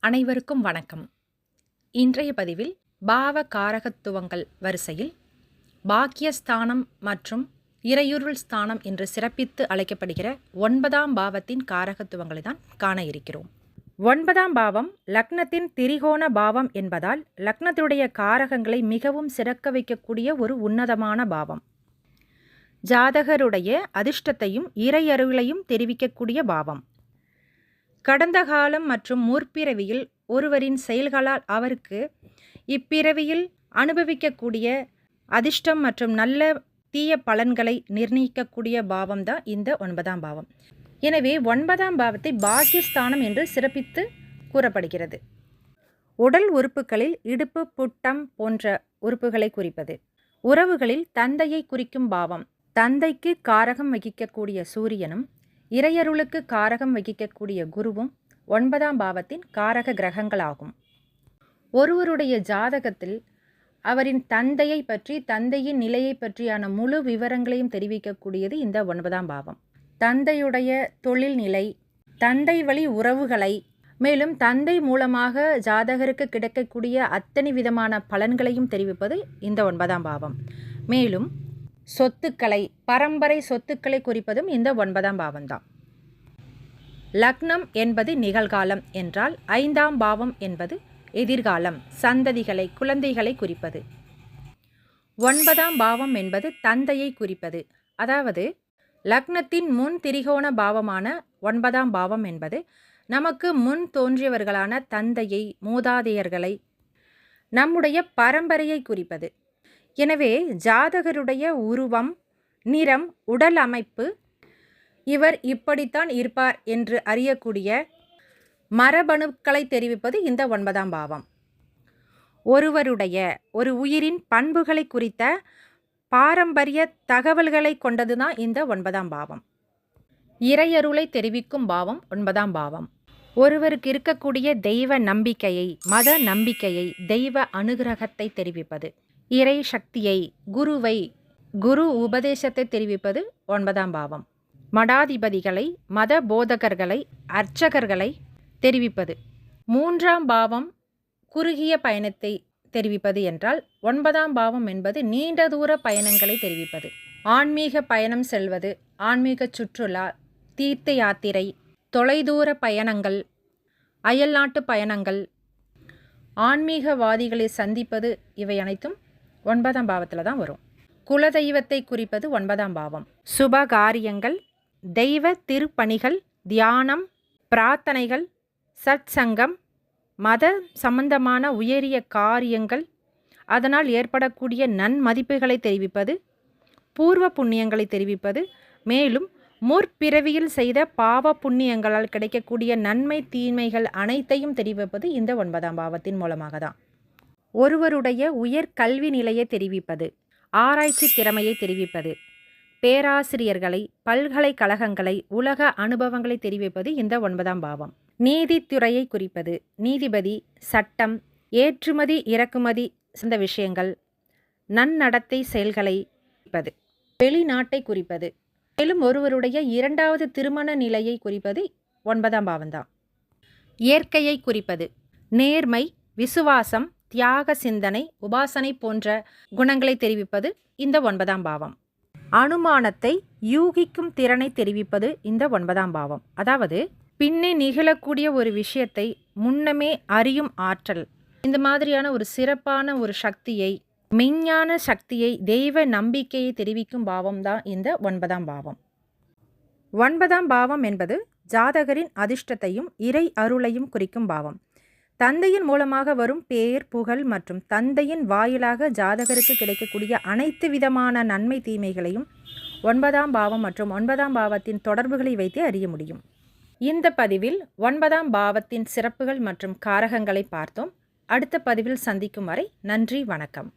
அனைவருக்கும் வணக்கம். இன்றைய பதிவில் பாவ காரகத்துவங்கள் வரிசையில் பாக்கியஸ்தானம் மற்றும் இறையுருள் ஸ்தானம் என்று சிறப்பித்து அழைக்கப்படுகிற 9ஆம் பாவத்தின் காரகத்துவங்களை தான் காண இருக்கிறோம். 9ஆம் பாவம் லக்னத்தின் திரிகோண பாவம் என்பதால் லக்னத்துடைய காரகங்களை மிகவும் சிறக்க வைக்கக்கூடிய ஒரு உன்னதமான பாவம். ஜாதகருடைய அதிர்ஷ்டத்தையும் இறையருளையும் தெரிவிக்கக்கூடிய பாவம். கடந்த காலம் மற்றும் முற்பிறவியில் ஒருவரின் செயல்களால் அவருக்கு இப்பிறவியில் அனுபவிக்கக்கூடிய அதிர்ஷ்டம் மற்றும் நல்ல தீய பலன்களை நிர்ணயிக்கக்கூடிய பாவம் தான் இந்த 9ஆம் பாவம். எனவே 9ஆம் பாவத்தை பாக்கியஸ்தானம் என்று சிறப்பித்து கூறப்படுகிறது. உடல் உறுப்புகளில் இடுப்பு, புட்டம் போன்ற உறுப்புகளை குறிப்பது. உறவுகளில் தந்தையை குறிக்கும் பாவம். தந்தைக்கு காரகம் வகிக்கக்கூடிய சூரியனும் இறையருளுக்கு காரகம் வகிக்கக்கூடிய குருவும் 9ஆம் பாவத்தின் காரக கிரகங்களாகும். ஒருவருடைய ஜாதகத்தில் அவரின் தந்தையை பற்றி, தந்தையின் நிலையை பற்றியான முழு விவரங்களையும் தெரிவிக்கக்கூடியது இந்த 9ஆம் பாவம். தந்தையுடைய தொழில் நிலை, தந்தை வழி உறவுகளை, மேலும் தந்தை மூலமாக ஜாதகருக்கு கிடைக்கக்கூடிய அத்தனை விதமான பலன்களையும் தெரிவிப்பது இந்த 9ஆம் பாவம். மேலும் சொத்துக்களை, பரம்பரை சொத்துக்களை குறிப்பதும் இந்த 9ஆம் பாவம்தான். லக்னம் என்பது நிகழ்காலம் என்றால் 5ஆம் பாவம் என்பது எதிர்காலம், சந்ததிகளை, குழந்தைகளை குறிப்பது. 9ஆம் பாவம் என்பது தந்தையை குறிப்பது. அதாவது லக்னத்தின் முன் திரிகோண பாவமான 9ஆம் பாவம் என்பது நமக்கு முன் தோன்றியவர்களான தந்தையை, மூதாதையர்களை, நம்முடைய பரம்பரையை குறிப்பது. எனவே ஜாதகருடைய உருவம், நிறம், உடல் அமைப்பு, இவர் இப்படித்தான் இருப்பார் என்று அறியக்கூடிய மரபணுக்களை தெரிவிப்பது இந்த 9ஆம் பாவம். ஒரு உயிரின் பண்புகளை குறித்த பாரம்பரிய தகவல்களை கொண்டதுதான் இந்த 9ஆம் பாவம். இறையருளை தெரிவிக்கும் பாவம் 9ஆம் பாவம். ஒருவருக்கு இருக்கக்கூடிய தெய்வ நம்பிக்கையை, மத நம்பிக்கையை, தெய்வ அனுகிரகத்தை தெரிவிப்பது. இறை சக்தியை, குரு உபதேசத்தை தெரிவிப்பது 9ஆம் பாவம். மடாதிபதிகளை, மத போதகர்களை, அர்ச்சகர்களை தெரிவிப்பது. 3ஆம் பாவம் குறுகிய பயணத்தை தெரிவிப்பது என்றால் 9ஆம் பாவம் என்பது நீண்ட தூர பயணங்களை தெரிவிப்பது. ஆன்மீக பயணம் செல்வது, ஆன்மீக சுற்றுலா, தீர்த்த யாத்திரை, தொலைதூர பயணங்கள், அயல்நாட்டு பயணங்கள், ஆன்மீகவாதிகளை சந்திப்பது, இவை அனைத்தும் 9ஆம் பாவத்தில் தான் வரும். குலதெய்வத்தை குறிப்பது 9ஆம் பாவம். சுப காரியங்கள், தெய்வ திருப்பணிகள், தியானம், பிரார்த்தனைகள், சத்சங்கம், மத சம்பந்தமான உயரிய காரியங்கள், அதனால் ஏற்படக்கூடிய நன்மதிப்புகளை தெரிவிப்பது, பூர்வ புண்ணியங்களை தெரிவிப்பது, மேலும் முற்பிறவியில் செய்த பாவ புண்ணியங்களால் கிடைக்கக்கூடிய நன்மை தீமைகள் அனைத்தையும் தெரிவிப்பது இந்த 9ஆம் பாவத்தின் மூலமாக தான். ஒருவருடைய உயர் கல்வி நிலையை தெரிவிப்பது, ஆராய்ச்சி திறமையை தெரிவிப்பது, பேராசிரியர்களை, பல்கலைக்கழகங்களை, உலக அனுபவங்களை தெரிவிப்பது இந்த 9ஆம் பாவம். நீதித்துறையை குறிப்பது, நீதிபதி, சட்டம், ஏற்றுமதி இறக்குமதி சார்ந்த விஷயங்கள், நன்னடத்தை செயல்களை குறிப்பது, வெளிநாட்டை குறிப்பது. மேலும் ஒருவருடைய 2வது திருமண நிலையை குறிப்பது 9ஆம் பாவம்தான். இயற்கையை குறிப்பது, நேர்மை, விசுவாசம், தியாக சிந்தனை, உபாசனை போன்ற குணங்களை தெரிவிப்பது இந்த 9ஆம் பாவம். அனுமானத்தை, யூகிக்கும் திறனை தெரிவிப்பது இந்த 9ஆம் பாவம். அதாவது பின்னே நிகழக்கூடிய ஒரு விஷயத்தை முன்னமே அறியும் ஆற்றல், இந்த மாதிரியான ஒரு சிறப்பான ஒரு சக்தியை, மெஞ்ஞான சக்தியை, தெய்வ நம்பிக்கையை தெரிவிக்கும் பாவம் தான் இந்த 9ஆம் பாவம். 9ஆம் பாவம் என்பது ஜாதகரின் அதிர்ஷ்டத்தையும் இறை அருளையும் குறிக்கும் பாவம். தந்தையின் மூலமாக வரும் பேர், புகழ் மற்றும் தந்தையின் வாயிலாக ஜாதகருக்கு கிடைக்கக்கூடிய அனைத்து விதமான நன்மை தீமைகளையும் 9ஆம் பாவம் மற்றும் 9ஆம் பாவத்தின் தொடர்புகளை வைத்து அறிய முடியும். இந்த பதிவில் 9ஆம் பாவத்தின் சிறப்புகள் மற்றும் காரகங்களை பார்த்தோம். அடுத்த பதிவில் சந்திக்கும் வரை நன்றி, வணக்கம்.